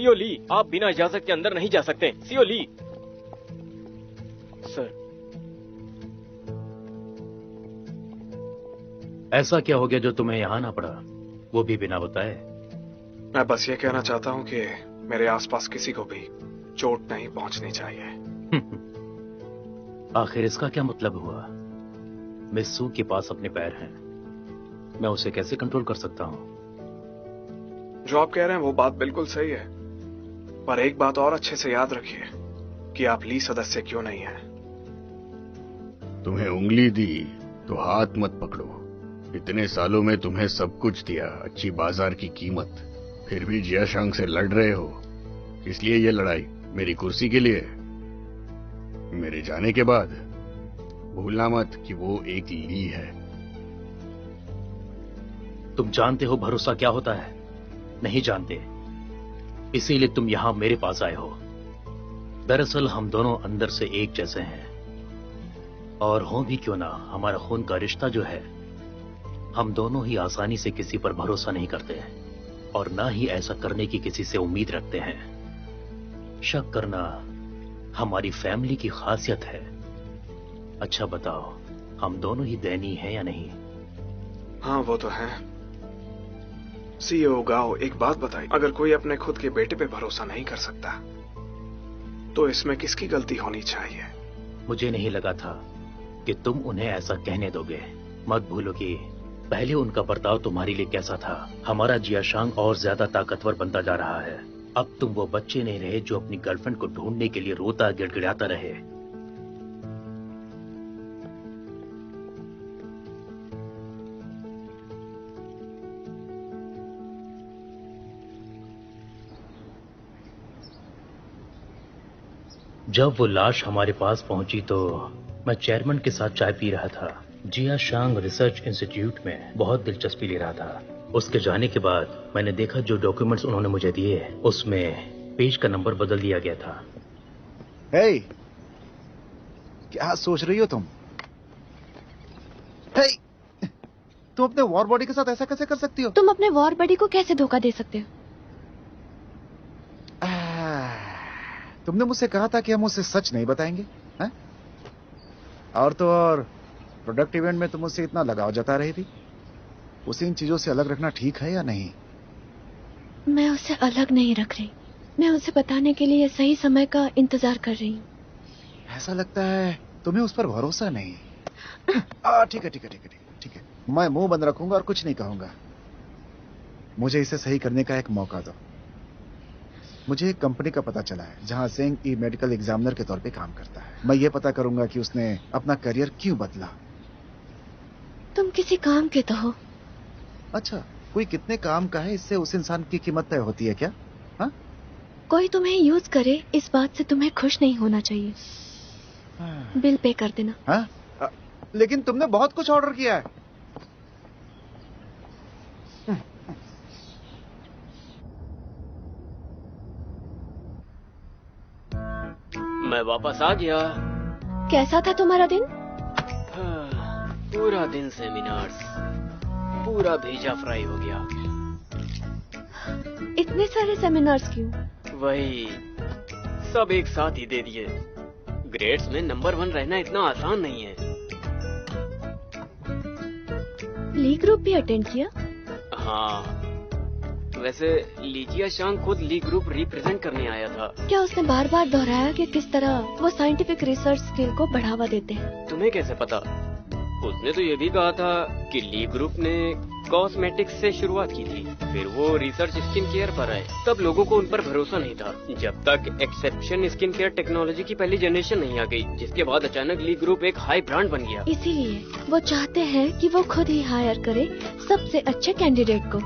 CO ली, आप बिना इजाजत के अंदर नहीं जा सकते। सीओ ली। सर। ऐसा क्या हो गया जो तुम्हें यहाँ आना पड़ा, वो भी बिना बताए? मैं बस ये कहना चाहता हूँ कि मेरे आसपास किसी को भी चोट नहीं पहुंचनी चाहिए। आखिर इसका क्या मतलब हुआ? मिस सू के पास अपने पैर हैं, मैं उसे कैसे कंट्रोल कर सकता हूँ? जो आप कह रहे हैं वो बात बिल्कुल सही है, पर एक बात और अच्छे से याद रखिए कि आप ली सदस्य क्यों नहीं हैं। तुम्हें उंगली दी तो हाथ मत पकड़ो। इतने सालों में तुम्हें सब कुछ दिया, अच्छी बाजार की कीमत, फिर भी जियाशांग से लड़ रहे हो। इसलिए ये लड़ाई मेरी कुर्सी के लिए। मेरे जाने के बाद भूलना मत कि वो एक ली है। तुम जानते हो भरोसा क्या होता है? नहीं जानते, इसीलिए तुम यहां मेरे पास आए हो। दरअसल हम दोनों अंदर से एक जैसे हैं, और हो भी क्यों ना, हमारा खून का रिश्ता जो है, हम दोनों ही आसानी से किसी पर भरोसा नहीं करते हैं, और ना ही ऐसा करने की किसी से उम्मीद रखते हैं। शक करना हमारी फैमिली की खासियत है। अच्छा बताओ, हम दोनों ही दयनीय हैं या नहीं? हाँ वो तो है। सीईओ गाओ, एक बात बताइए, अगर कोई अपने खुद के बेटे पे भरोसा नहीं कर सकता तो इसमें किसकी गलती होनी चाहिए? मुझे नहीं लगा था कि तुम उन्हें ऐसा कहने दोगे। मत भूलो कि पहले उनका बर्ताव तुम्हारे लिए कैसा था। हमारा जियाशांग और ज्यादा ताकतवर बनता जा रहा है। अब तुम वो बच्चे नहीं रहे जो अपनी गर्लफ्रेंड को ढूंढने के लिए रोता गिड़गिड़ाता रहे। जब वो लाश हमारे पास पहुंची तो मैं चेयरमैन के साथ चाय पी रहा था। जियाशांग रिसर्च इंस्टीट्यूट में बहुत दिलचस्पी ले रहा था। उसके जाने के बाद मैंने देखा जो डॉक्यूमेंट्स उन्होंने मुझे दिए, उसमें पेज का नंबर बदल दिया गया था। हे, क्या सोच रही हो तुम? हे, तुम अपने वॉर बॉडी के साथ ऐसा कैसे कर सकती हो? तुम अपने वॉर बॉडी को कैसे धोखा दे सकते हो? तुमने मुझसे कहा था कि हम उसे सच नहीं बताएंगे, हैं? और तो और प्रोडक्ट इवेंट में तुम उससे इतना लगाव जता रही थी। उसे इन चीजों से अलग रखना ठीक है या नहीं? मैं उसे अलग नहीं रख रही, मैं उसे बताने के लिए सही समय का इंतजार कर रही हूँ। ऐसा लगता है तुम्हें उस पर भरोसा नहीं। ठीक है ठीक है ठीक है ठीक है, मैं मुंह बंद रखूंगा और कुछ नहीं कहूंगा। मुझे इसे सही करने का एक मौका दो। मुझे एक कंपनी का पता चला है जहां सेंग ई मेडिकल एग्जामिनर के तौर पे काम करता है। मैं ये पता करूंगा कि उसने अपना करियर क्यों बदला। तुम किसी काम के तो हो। अच्छा, कोई कितने काम का है, इससे उस इंसान की कीमत तय होती है क्या? हा? कोई तुम्हें यूज करे, इस बात से तुम्हें खुश नहीं होना चाहिए। बिल पे कर देना। हा? लेकिन तुमने बहुत कुछ ऑर्डर किया है। मैं वापस आ गया। कैसा था तुम्हारा दिन? पूरा दिन सेमिनार्स, पूरा भेजा फ्राई हो गया। इतने सारे सेमिनार्स क्यों? वही सब एक साथ ही दे दिए। ग्रेड्स में नंबर 1 रहना इतना आसान नहीं है। ली ग्रुप भी अटेंड किया? हाँ, वैसे लीजिया शांग खुद ली ग्रुप रिप्रेजेंट करने आया था। क्या उसने बार बार दोहराया कि किस तरह वो साइंटिफिक रिसर्च स्किल को बढ़ावा देते हैं? तुम्हें कैसे पता? उसने तो ये भी कहा था कि ली ग्रुप ने कॉस्मेटिक्स से शुरुआत की थी, फिर वो रिसर्च स्किन केयर पर आए। तब लोगों को उन पर भरोसा नहीं था, जब तक एक्सेप्शन स्किन केयर टेक्नोलॉजी की पहली जनरेशन नहीं आ गई, जिसके बाद अचानक ली ग्रुप एक हाई ब्रांड बन गया। इसीलिए वो चाहते हैं कि वो खुद ही हायर करे सबसे अच्छे कैंडिडेट को।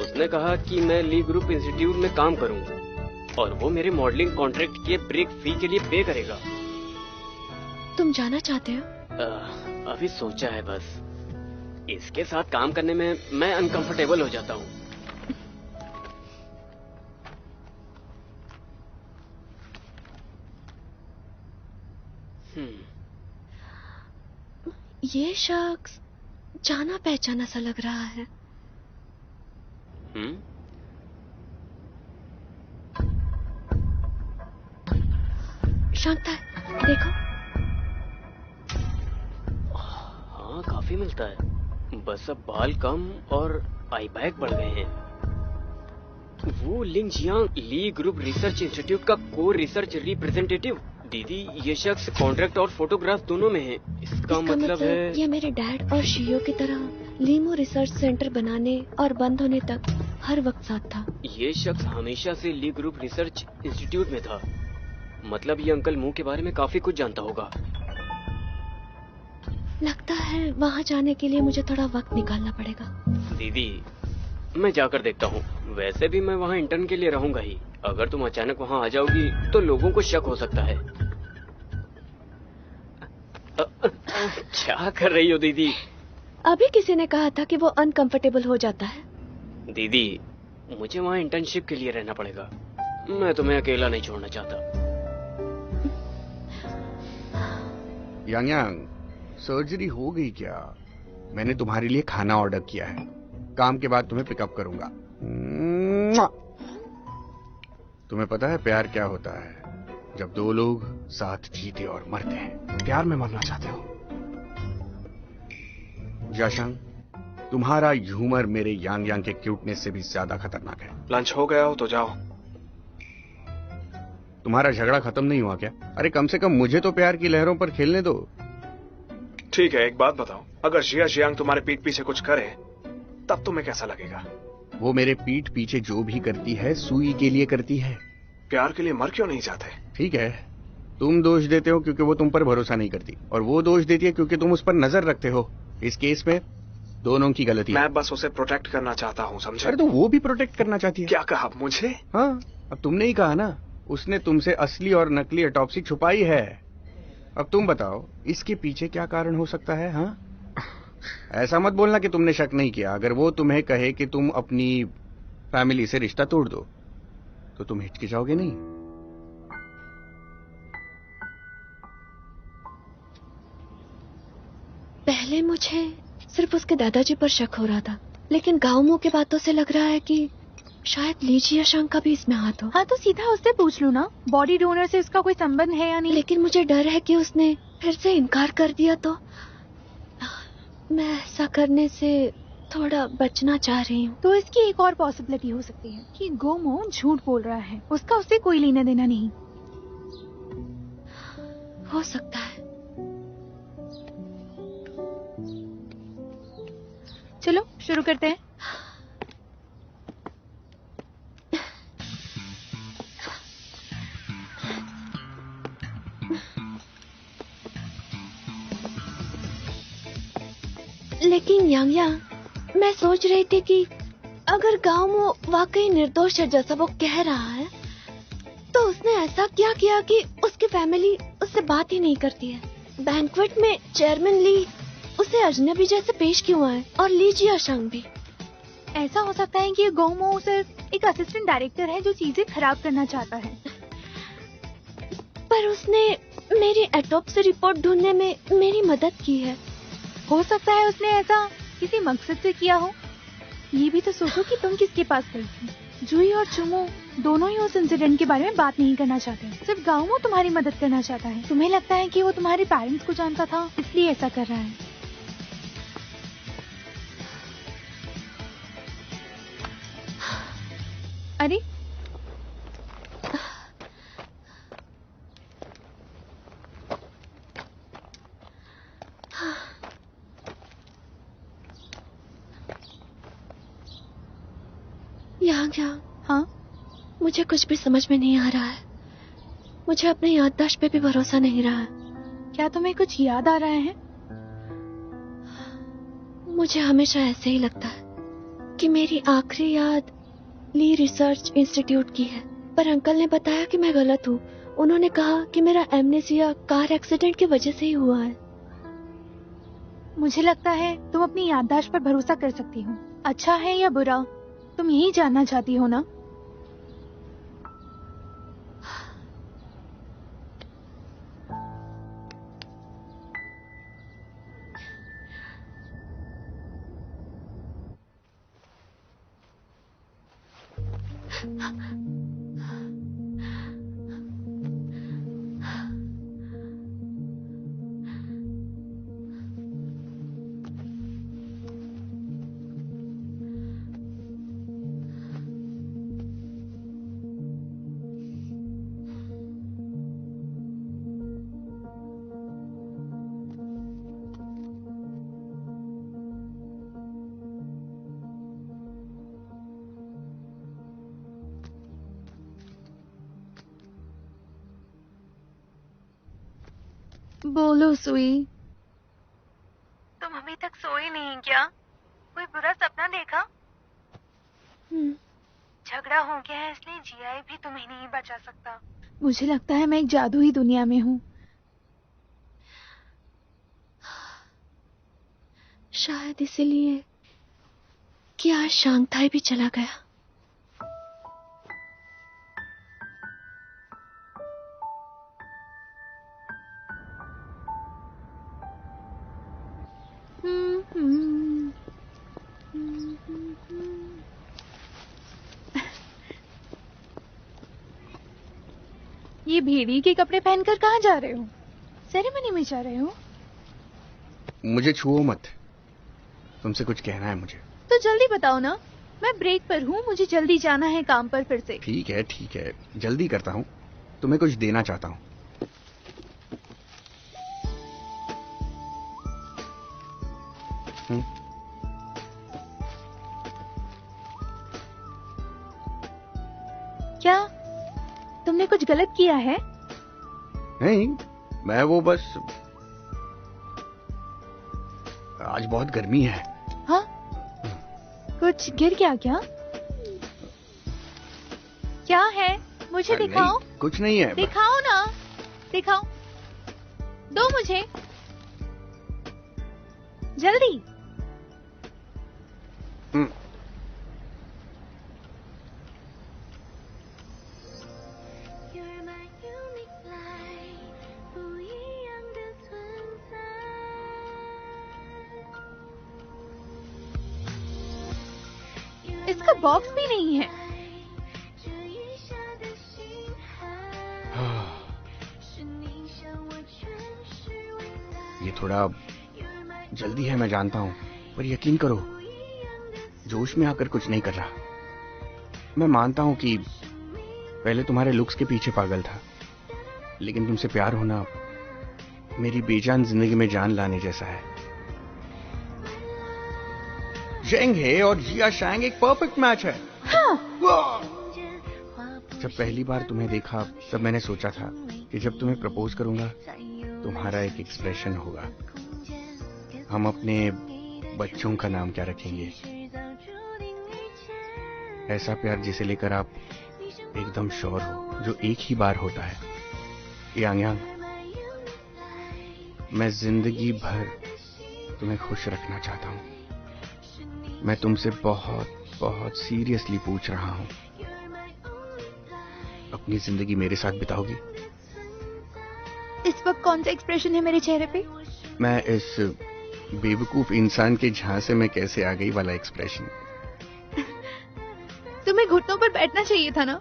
उसने कहा कि मैं ली ग्रुप इंस्टीट्यूट में काम करूंगा और वो मेरे मॉडलिंग कॉन्ट्रैक्ट के ब्रेक फी के लिए पे करेगा। तुम जाना चाहते हो? अभी सोचा है बस। इसके साथ काम करने में मैं अनकंफर्टेबल हो जाता हूँ। ये शख्स जाना पहचाना सा लग रहा है। जियाशांग था, देखो। हाँ, काफी मिलता है। बस अब बाल कम और आई बैग बढ़ गए हैं। वो लिंग जियांग ली ग्रुप रिसर्च इंस्टीट्यूट का कोर रिसर्च रिप्रेजेंटेटिव। दीदी, ये शख्स कॉन्ट्रैक्ट और फोटोग्राफ दोनों में है। इसका मतलब है ये मेरे डैड और शियो की तरह लीमो रिसर्च सेंटर बनाने और बंद होने तक हर वक्त साथ था। ये शख्स हमेशा से ली ग्रुप रिसर्च इंस्टीट्यूट में था। मतलब ये अंकल मुंह के बारे में काफी कुछ जानता होगा। लगता है वहाँ जाने के लिए मुझे थोड़ा वक्त निकालना पड़ेगा। दीदी, मैं जाकर देखता हूँ। वैसे भी मैं वहाँ इंटर्न के लिए रहूंगा ही। अगर तुम अचानक वहाँ आ जाओगी तो लोगों को शक हो सकता है। क्या कर रही हो दीदी? अभी किसी ने कहा था कि वो अनकंफर्टेबल हो जाता है। दीदी, मुझे वहाँ इंटर्नशिप के लिए रहना पड़ेगा। मैं तुम्हें अकेला नहीं छोड़ना चाहता। यांग यांग, सर्जरी हो गई क्या? मैंने तुम्हारे लिए खाना ऑर्डर किया है। काम के बाद तुम्हें पिकअप करूंगा। तुम्हें पता है प्यार क्या होता है? जब दो लोग साथ जीते और मरते हैं। प्यार में मरना चाहते हो? जाशंग, तुम्हारा ह्यूमर मेरे यांग यांग के क्यूटनेस से भी ज्यादा खतरनाक है। लंच हो गया हो तो जाओ। तुम्हारा झगड़ा खत्म नहीं हुआ क्या? अरे कम से कम मुझे तो प्यार की लहरों पर खेलने दो। ठीक है, एक बात बताओ, अगर जिया जियांग तुम्हारे पीठ पीछे कुछ करे तब तुम्हें कैसा लगेगा? वो मेरे पीठ पीछे जो भी करती है सुई के लिए करती है। प्यार के लिए मर क्यों नहीं जाते? ठीक है, तुम दोष देते हो क्योंकि वो तुम पर भरोसा नहीं करती, और वो दोष देती है क्योंकि तुम उस पर नजर रखते हो। इस केस में दोनों की गलती है। मैं बस उसे प्रोटेक्ट करना चाहता हूँ, समझे? अरे तो वो भी प्रोटेक्ट करना चाहती है। क्या कहा मुझे? हाँ, अब तुमने ही कहा ना, उसने तुमसे असली और नकली ऑटोप्सी छुपाई है। अब तुम बताओ, इसके पीछे क्या कारण हो सकता है? हाँ, ऐसा मत बोलना कि तुमने शक नहीं किया। अगर वो तुम्हें कहे कि तुम अपनी फैमिली से रिश्ता तोड़ दो तो तुम हिचकिचाओगे नहीं? पहले मुझे सिर्फ उसके दादाजी पर शक हो रहा था, लेकिन गाँवों की बातों से लग रहा है कि शायद ली जियाशांग का भी इसमें हाथ हो। हाँ, तो सीधा उससे पूछ लो ना, बॉडी डोनर से उसका कोई संबंध है या नहीं। लेकिन मुझे डर है कि उसने फिर से इनकार कर दिया तो मैं ऐसा करने से थोड़ा बचना चाह रही हूँ। तो इसकी एक और पॉसिबिलिटी हो सकती है कि गोमो झूठ बोल रहा है, उसका उससे कोई लेना देना नहीं। हो सकता है। चलो शुरू करते हैं। लेकिन यांग यांग, मैं सोच रही थी कि अगर गांव में वाकई निर्दोष है जैसा वो कह रहा है, तो उसने ऐसा क्या किया कि उसकी फैमिली उससे बात ही नहीं करती है? बैंक्वेट में चेयरमैन ली उसे अजनबी जैसे पेश क्यों आए, और ली जियाशांग भी? ऐसा हो सकता है कि गोमो सिर्फ एक असिस्टेंट डायरेक्टर है जो चीजें खराब करना चाहता है। पर उसने मेरी ऑटोप्सी रिपोर्ट ढूंढने में मेरी मदद की है। हो सकता है उसने ऐसा किसी मकसद से किया हो। ये भी तो सोचो कि तुम किसके पास गई थी। जुई और चुमो दोनों ही उस इंसिडेंट के बारे में बात नहीं करना चाहते, सिर्फ गाँव तुम्हारी मदद करना चाहता है। तुम्हें लगता है कि वो तुम्हारे पेरेंट्स को जानता था, इसलिए ऐसा कर रहा है। अरे यांग यांग, हाँ, मुझे कुछ भी समझ में नहीं आ रहा है। मुझे अपने याददाश्त पे भी भरोसा नहीं रहा है। क्या तुम्हें कुछ याद आ रहा है? मुझे हमेशा ऐसे ही लगता है कि मेरी आखिरी याद ली रिसर्च इंस्टीट्यूट की है, पर अंकल ने बताया कि मैं गलत हूँ। उन्होंने कहा कि मेरा एमनेसिया कार एक्सीडेंट की वजह से ही हुआ है। मुझे लगता है तुम अपनी याददाश्त पर भरोसा कर सकती हो। अच्छा है या बुरा, तुम यही जानना चाहती हो ना? बोलो सुई। तुम अभी तक सोई नहीं क्या? कोई बुरा सपना देखा? झगड़ा हो गया है इसलिए जीआई भी तुम्हें नहीं बचा सकता। मुझे लगता है मैं एक जादुई दुनिया में हूँ। शायद इसीलिए कि आज शांगथाई भी चला गया। ये भेड़ी के कपड़े पहनकर कहाँ जा रहे हो? सेरेमनी में जा रहे हो? मुझे छुओ मत, तुमसे कुछ कहना है मुझे। तो जल्दी बताओ ना, मैं ब्रेक पर हूँ, मुझे जल्दी जाना है काम पर फिर से। ठीक है, जल्दी करता हूँ। तुम्हें कुछ देना चाहता हूँ। क्या तुमने कुछ गलत किया है? नहीं, मैं वो बस आज बहुत गर्मी है। हाँ? कुछ गिर गया क्या? क्या है? मुझे दिखाओ। नहीं, कुछ नहीं है। दिखाओ ना, दिखाओ, दो मुझे जल्दी। इसका बॉक्स भी नहीं है। ये थोड़ा जल्दी है मैं जानता हूँ, पर यकीन करो जोश में आकर कुछ नहीं कर रहा। मैं मानता हूँ कि पहले तुम्हारे लुक्स के पीछे पागल था, लेकिन तुमसे प्यार होना मेरी बेजान जिंदगी में जान लाने जैसा है। जेंग हे और जिया शांग एक परफेक्ट मैच है। हाँ। जब पहली बार तुम्हें देखा तब मैंने सोचा था कि जब तुम्हें प्रपोज करूंगा तुम्हारा एक एक्सप्रेशन होगा। हम अपने बच्चों का नाम क्या रखेंगे? ऐसा प्यार जिसे लेकर आप एकदम श्योर हो, जो एक ही बार होता है। यांग यांग, मैं जिंदगी भर तुम्हें खुश रखना चाहता हूँ। मैं तुमसे बहुत बहुत सीरियसली पूछ रहा हूँ, अपनी जिंदगी मेरे साथ बिताओगी? इस वक्त कौन सा एक्सप्रेशन है मेरे चेहरे पे? मैं इस बेवकूफ इंसान के झांसे में कैसे आ गई वाला एक्सप्रेशन। तुम्हें घुटनों पर बैठना चाहिए था ना।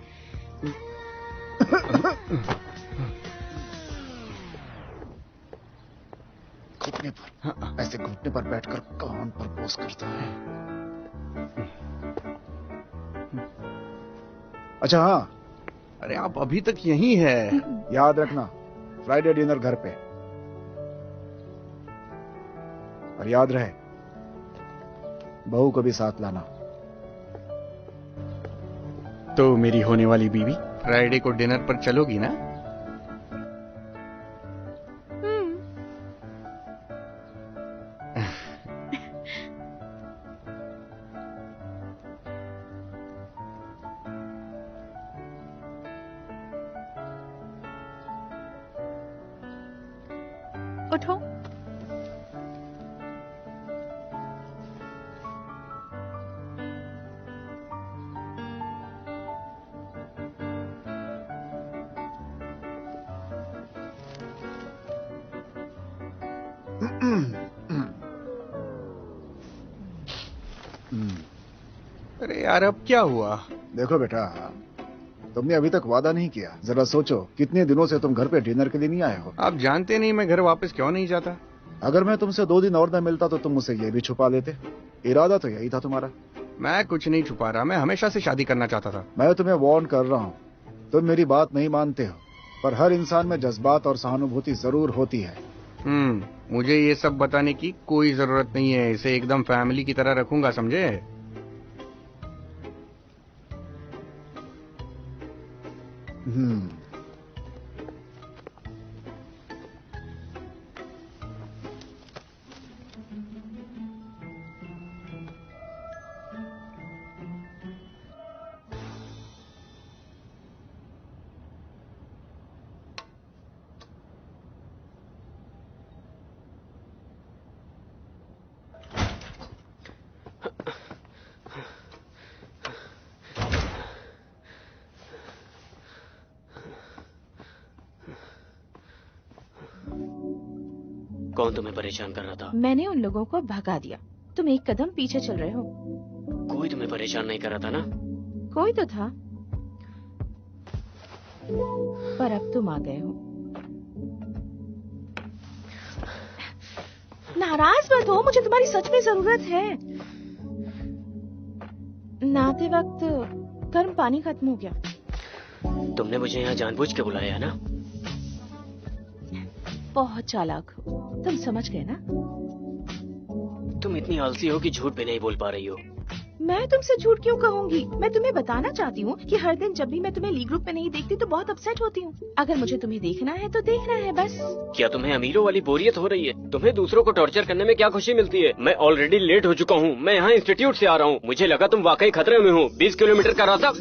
घुटने पर, ऐसे घुटने पर बैठकर कौन प्रपोज करता है? अच्छा हाँ, अरे आप अभी तक यहीं है। याद रखना, फ्राइडे डिनर घर पे। और याद रहे, बहू को भी साथ लाना। तो मेरी होने वाली बीवी फ्राइडे को डिनर पर चलोगी ना? उठो। अरे यार अब क्या हुआ? देखो बेटा, तुमने अभी तक वादा नहीं किया। जरा सोचो, कितने दिनों से तुम घर पे डिनर के लिए नहीं आए हो। आप जानते नहीं मैं घर वापस क्यों नहीं जाता। अगर मैं तुमसे 2 दिन और न मिलता तो तुम मुझसे ये भी छुपा लेते। इरादा तो यही था तुम्हारा। मैं कुछ नहीं छुपा रहा, मैं हमेशा से शादी करना चाहता था। मैं तुम्हें वार्न कर रहा हूँ, तुम मेरी बात नहीं मानते हो, पर हर इंसान में जज्बात और सहानुभूति जरूर होती है। मुझे ये सब बताने की कोई जरूरत नहीं है। इसे एकदम फैमिली की तरह रखूंगा, समझे? कौन तुम्हें परेशान कर रहा था? मैंने उन लोगों को भगा दिया। तुम एक कदम पीछे चल रहे हो। कोई तुम्हें परेशान नहीं कर रहा था ना? कोई तो था, पर अब तुम आ गए हो। नाराज मत हो, मुझे तुम्हारी सच में जरूरत है। नहाते वक्त गर्म पानी खत्म हो गया। तुमने मुझे यहाँ जानबूझ के बुलाया है ना? बहुत चालाक हो, तुम समझ गए ना? तुम इतनी आलसी हो कि झूठ भी नहीं बोल पा रही हो। मैं तुमसे झूठ क्यों कहूंगी? मैं तुम्हें बताना चाहती हूँ कि हर दिन जब भी मैं तुम्हें ली ग्रुप में नहीं देखती तो बहुत अपसेट होती हूँ। अगर मुझे तुम्हें देखना है तो देखना है बस। क्या तुम्हें अमीरों वाली बोरियत हो रही है? तुम्हें दूसरों को टॉर्चर करने में क्या खुशी मिलती है? मैं ऑलरेडी लेट हो चुका हूँ। मैं यहाँ इंस्टीट्यूट से आ रहा हूँ। मुझे लगा तुम वाकई खतरे में हो। 20 किलोमीटर का रास्ता।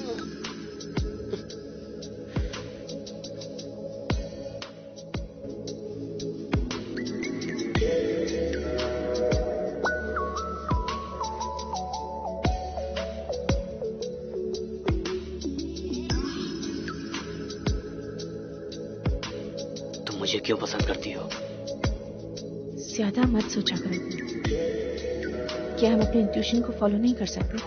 मुझे क्यों पसंद करती हो? ज्यादा मत सोचा करो। क्या हम अपने इंट्यूशन को फॉलो नहीं कर सकते?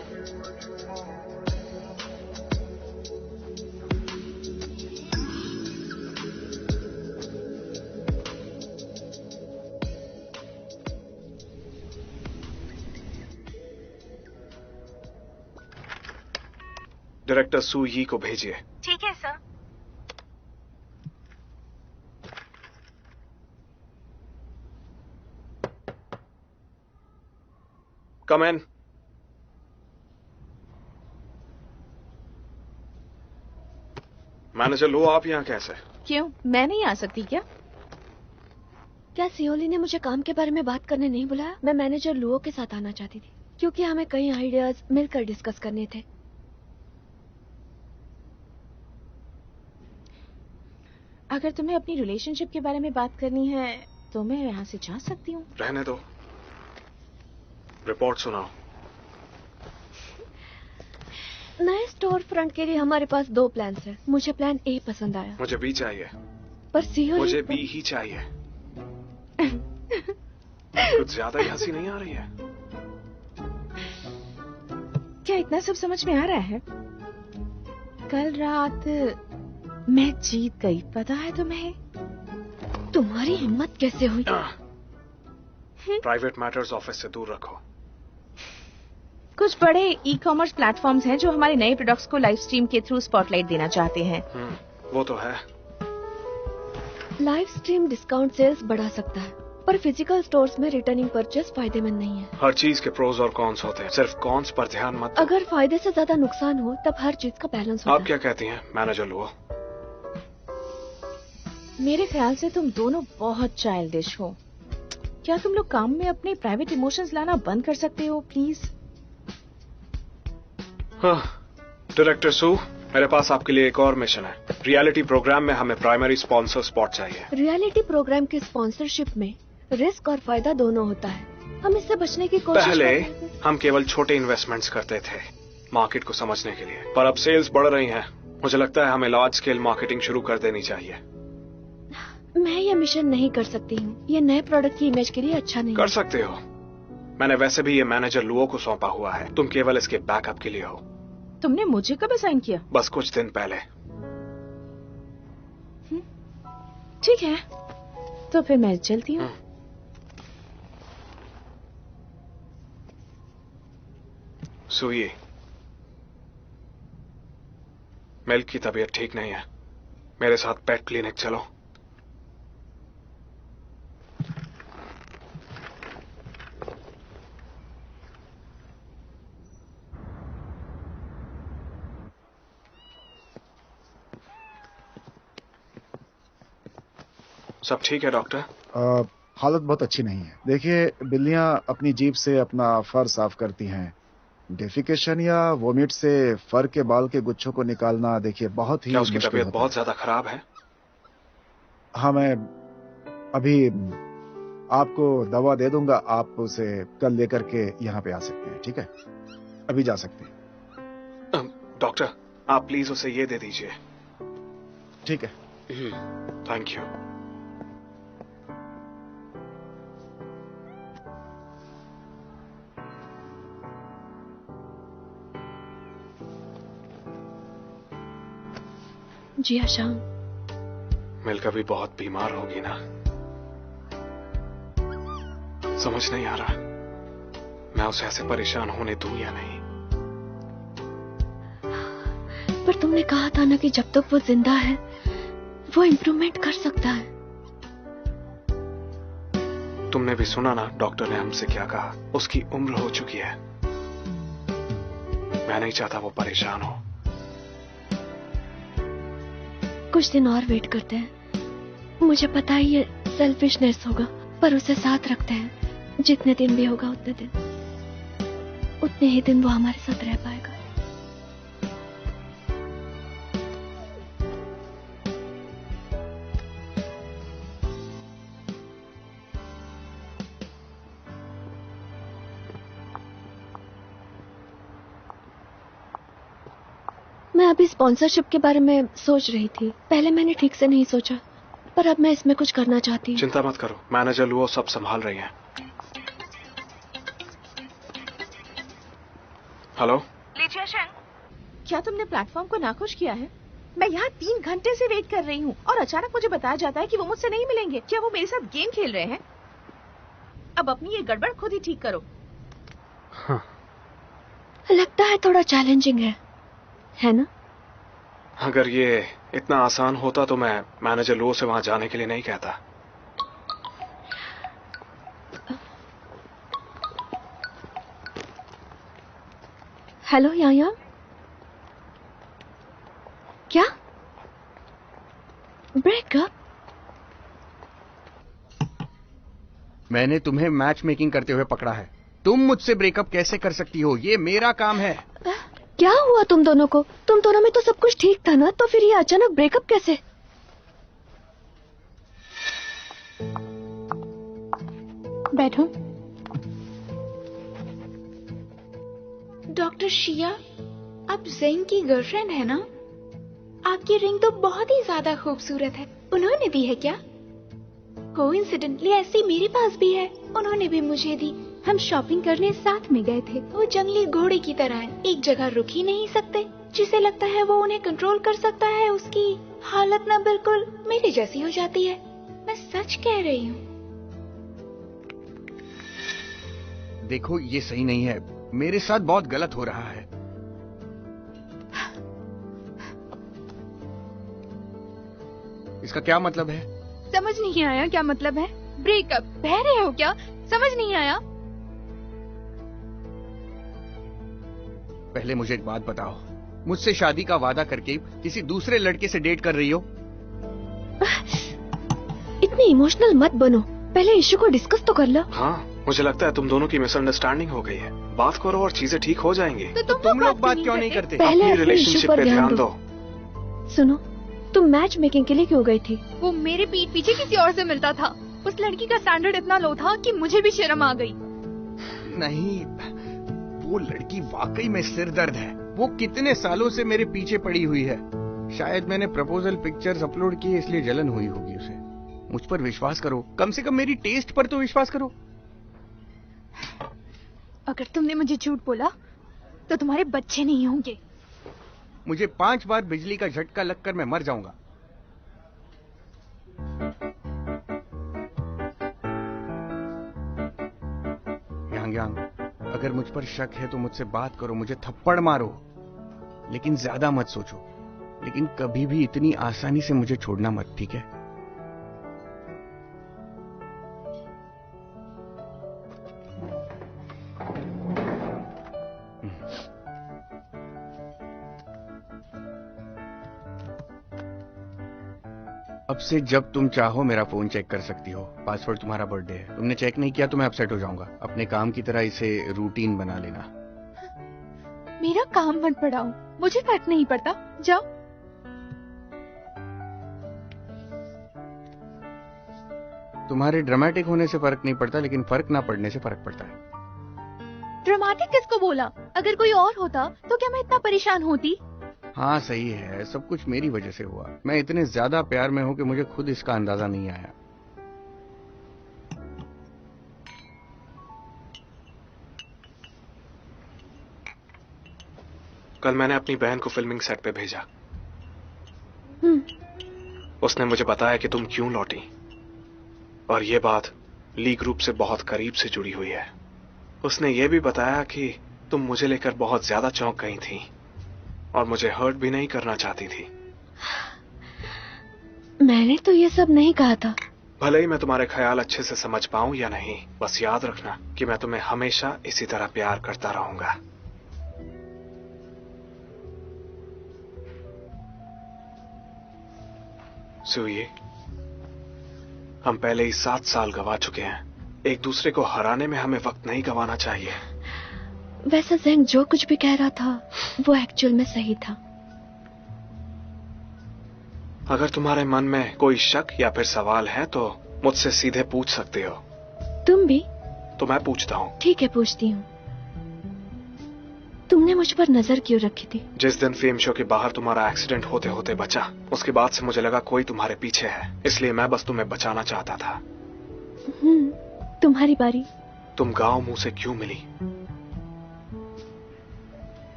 डायरेक्टर सू यी को भेजिए। ठीक है सर। कम इन। मैनेजर लो, आप यहाँ कैसे? क्यों, मैं नहीं आ सकती क्या? क्या सियोली ने मुझे काम के बारे में बात करने नहीं बुलाया? मैं मैनेजर लुओ के साथ आना चाहती थी क्योंकि हमें कई आइडियाज मिलकर डिस्कस करने थे। अगर तुम्हें अपनी रिलेशनशिप के बारे में बात करनी है तो मैं यहाँ से जा सकती हूँ। रहने दो, रिपोर्ट सुनाओ। नए स्टोर फ्रंट के लिए हमारे पास 2 प्लान्स हैं। मुझे प्लान ए पसंद आया। मुझे बी चाहिए। पर सियोली मुझे बी ही चाहिए। कुछ ज्यादा ही हंसी नहीं आ रही है? क्या इतना सब समझ में आ रहा है? कल रात मैं जीत गई, पता है तुम्हें? तुम्हारी हिम्मत कैसे हुई? प्राइवेट मैटर्स ऑफिस से दूर रखो। कुछ बड़े ई कॉमर्स प्लेटफॉर्म्स हैं जो हमारे नए प्रोडक्ट्स को लाइव स्ट्रीम के थ्रू स्पॉटलाइट देना चाहते हैं। वो तो है। लाइव स्ट्रीम डिस्काउंट सेल्स बढ़ा सकता है, पर फिजिकल स्टोर्स में रिटर्निंग परचेस फायदेमंद नहीं है। हर चीज के प्रोज और कॉन्स होते हैं, सिर्फ कॉन्स पर ध्यान मत दो। अगर फायदे से ज्यादा नुकसान हो तब हर चीज का बैलेंस होता आप क्या कहती हैं मैनेजर लुओ? मेरे ख्याल से तुम दोनों बहुत चाइल्डिश हो। क्या तुम लोग काम में अपने प्राइवेट इमोशंस लाना बंद कर सकते हो प्लीज? डायरेक्टर सू, मेरे पास आपके लिए एक और मिशन है। रियलिटी प्रोग्राम में हमें प्राइमरी स्पॉन्सर स्पॉट चाहिए। रियलिटी प्रोग्राम की स्पॉन्सरशिप में रिस्क और फायदा दोनों होता है। हम इससे बचने की कोशिश पहले कर रहे थे। हम केवल छोटे इन्वेस्टमेंट्स करते थे मार्केट को समझने के लिए, पर अब सेल्स बढ़ रही हैं। मुझे लगता है हमें लार्ज स्केल मार्केटिंग शुरू कर देनी चाहिए। मैं ये मिशन नहीं कर सकती हूँ। ये नए प्रोडक्ट की इमेज के लिए अच्छा नहीं। कर सकते हो। मैंने वैसे भी ये मैनेजर लुओ को सौंपा हुआ है। तुम केवल इसके बैकअप के लिए हो। तुमने मुझे कब असाइन किया? बस कुछ दिन पहले। ठीक है, तो फिर मैं चलती हूँ। सुइए, मिल्क की तबीयत ठीक नहीं है। मेरे साथ पेट क्लिनिक चलो। सब ठीक है डॉक्टर? हालत बहुत अच्छी नहीं है। देखिए, बिल्लियां अपनी जीभ से अपना फर साफ करती हैं। डेफिकेशन या वोमिट से फर के बाल के गुच्छों को निकालना, देखिए, बहुत ही क्या उसकी मुश्किल तबीयत होता बहुत ज्यादा खराब है? हाँ, मैं अभी आपको दवा दे दूंगा। आप उसे कल लेकर के यहाँ पे आ सकते हैं, ठीक है? अभी जा सकते हैं। डॉक्टर, आप प्लीज उसे ये दे दीजिए। ठीक है। Thank you. जी आशांग। मिलकर भी बहुत बीमार होगी ना। समझ नहीं आ रहा मैं उसे ऐसे परेशान होने दूं या नहीं। पर तुमने कहा था ना कि जब तक वो जिंदा है वो इम्प्रूवमेंट कर सकता है। तुमने भी सुना ना डॉक्टर ने हमसे क्या कहा। उसकी उम्र हो चुकी है। मैं नहीं चाहता वो परेशान हो। कुछ दिन और वेट करते हैं। मुझे पता है ये सेल्फिशनेस होगा, पर उसे साथ रखते हैं। जितने दिन भी होगा उतने ही दिन वो हमारे साथ रह पाएगा। मैं अभी स्पॉन्सरशिप के बारे में सोच रही थी। पहले मैंने ठीक से नहीं सोचा, पर अब मैं इसमें कुछ करना चाहती हूँ। चिंता मत करो, मैनेजर लुओ सब संभाल रही हैं। हेलो लीजिए शन, क्या तुमने प्लेटफॉर्म को नाखुश किया है? मैं यहाँ 3 घंटे से वेट कर रही हूँ और अचानक मुझे बताया जाता है कि वो मुझसे नहीं मिलेंगे। क्या वो मेरे साथ गेम खेल रहे हैं? अब अपनी ये गड़बड़ खुद ही ठीक करो। हाँ। लगता है थोड़ा चैलेंजिंग है ना? अगर ये इतना आसान होता तो मैं मैनेजर लुओ से वहां जाने के लिए नहीं कहता। हेलो याया, क्या ब्रेकअप? मैंने तुम्हें मैच मेकिंग करते हुए पकड़ा है। तुम मुझसे ब्रेकअप कैसे कर सकती हो? ये मेरा काम है। क्या हुआ तुम दोनों को? तुम दोनों में तो सब कुछ ठीक था ना, तो फिर ये अचानक ब्रेकअप कैसे? बैठो। डॉक्टर शिया, आप ज़ेन की गर्लफ्रेंड है ना? आपकी रिंग तो बहुत ही ज्यादा खूबसूरत है। उन्होंने दी है क्या? कोइंसिडेंटली ऐसी मेरे पास भी है, उन्होंने भी मुझे दी। हम शॉपिंग करने साथ में गए थे। वो जंगली घोड़े की तरह है, एक जगह रुक ही नहीं सकते। जिसे लगता है वो उन्हें कंट्रोल कर सकता है, उसकी हालत ना बिल्कुल मेरी जैसी हो जाती है। मैं सच कह रही हूँ। देखो ये सही नहीं है, मेरे साथ बहुत गलत हो रहा है। इसका क्या मतलब है? समझ नहीं आया क्या मतलब है? ब्रेकअप बह रहे हो क्या? समझ नहीं आया। पहले मुझे एक बात बताओ, मुझसे शादी का वादा करके किसी दूसरे लड़के से डेट कर रही हो? इतनी इमोशनल मत बनो, पहले इश्यू को डिस्कस तो कर लो। हाँ, मुझे लगता है तुम दोनों की मिसअंडरस्टैंडिंग हो गई है। बात करो और चीजें ठीक हो जाएंगी। तो तुम लोग बात क्यों नहीं करते? पहले अपनी अपने रिलेशनशिप इश्यू पर पे ध्यान दो। सुनो, तुम मैच मेकिंग के लिए क्यों गई थी? वो मेरे पीठ पीछे किसी और से मिलता था। उस लड़की का स्टैंडर्ड इतना लो था कि मुझे भी शर्म आ गई। नहीं, वो लड़की वाकई में सिरदर्द है। वो कितने सालों से मेरे पीछे पड़ी हुई है। शायद मैंने प्रपोजल पिक्चर्स अपलोड किए इसलिए जलन हुई होगी उसे। मुझ पर विश्वास करो, कम से कम मेरी टेस्ट पर तो विश्वास करो। अगर तुमने मुझे झूठ बोला तो तुम्हारे बच्चे नहीं होंगे। मुझे 5 बार बिजली का झटका लगकर मैं मर जाऊंगा। यांग, अगर मुझ पर शक है तो मुझसे बात करो, मुझे थप्पड़ मारो, लेकिन ज्यादा मत सोचो। लेकिन कभी भी इतनी आसानी से मुझे छोड़ना मत, ठीक है? अब से जब तुम चाहो मेरा फोन चेक कर सकती हो। पासवर्ड तुम्हारा बर्थडे है। तुमने चेक नहीं किया तो मैं अपसेट हो जाऊंगा। अपने काम की तरह इसे रूटीन बना लेना। मेरा काम मत बढ़ाओ, मुझे फर्क नहीं पड़ता। जाओ। तुम्हारे ड्रामेटिक होने से फर्क नहीं पड़ता, लेकिन फर्क ना पड़ने से फर्क पड़ता है। ड्रामेटिक किसको बोला? अगर कोई और होता तो क्या मैं इतना परेशान होती? हाँ सही है, सब कुछ मेरी वजह से हुआ। मैं इतने ज्यादा प्यार में हूं कि मुझे खुद इसका अंदाजा नहीं आया। कल मैंने अपनी बहन को फिल्मिंग सेट पे भेजा। उसने मुझे बताया कि तुम क्यों लौटी, और ये बात ली ग्रुप से बहुत करीब से जुड़ी हुई है। उसने ये भी बताया कि तुम मुझे लेकर बहुत ज्यादा चौंक गई थी और मुझे हर्ट भी नहीं करना चाहती थी। मैंने तो ये सब नहीं कहा था। भले ही मैं तुम्हारे ख्याल अच्छे से समझ पाऊं या नहीं, बस याद रखना कि मैं तुम्हें हमेशा इसी तरह प्यार करता रहूंगा। सुइए, हम पहले ही 7 साल गवा चुके हैं। एक दूसरे को हराने में हमें वक्त नहीं गंवाना चाहिए। वैसे ज़ेंग जो कुछ भी कह रहा था वो एक्चुअल में सही था। अगर तुम्हारे मन में कोई शक या फिर सवाल है तो मुझसे सीधे पूछ सकते हो। तुम भी? तो मैं पूछता हूँ। ठीक है, पूछती हूँ। तुमने मुझ पर नजर क्यों रखी थी? जिस दिन फेम शो के बाहर तुम्हारा एक्सीडेंट होते होते बचा, उसके बाद से मुझे लगा कोई तुम्हारे पीछे है, इसलिए मैं बस तुम्हें बचाना चाहता था। तुम्हारी बारी। तुम गांव मुंह से क्यों मिली?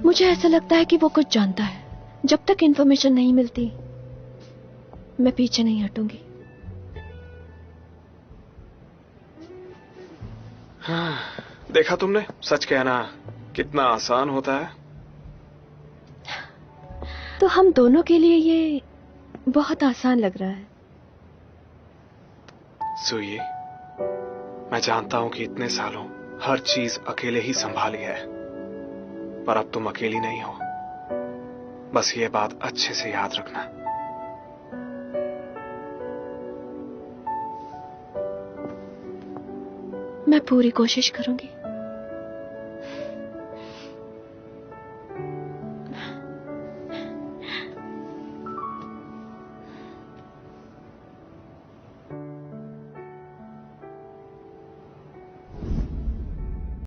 मुझे ऐसा लगता है कि वो कुछ जानता है। जब तक इन्फॉर्मेशन नहीं मिलती मैं पीछे नहीं हटूंगी। हाँ, देखा तुमने, सच कहना कितना आसान होता है। तो हम दोनों के लिए ये बहुत आसान लग रहा है। सुइए, मैं जानता हूं कि इतने सालों हर चीज अकेले ही संभाली है, पर अब तुम अकेली नहीं हो। बस ये बात अच्छे से याद रखना। मैं पूरी कोशिश करूंगी।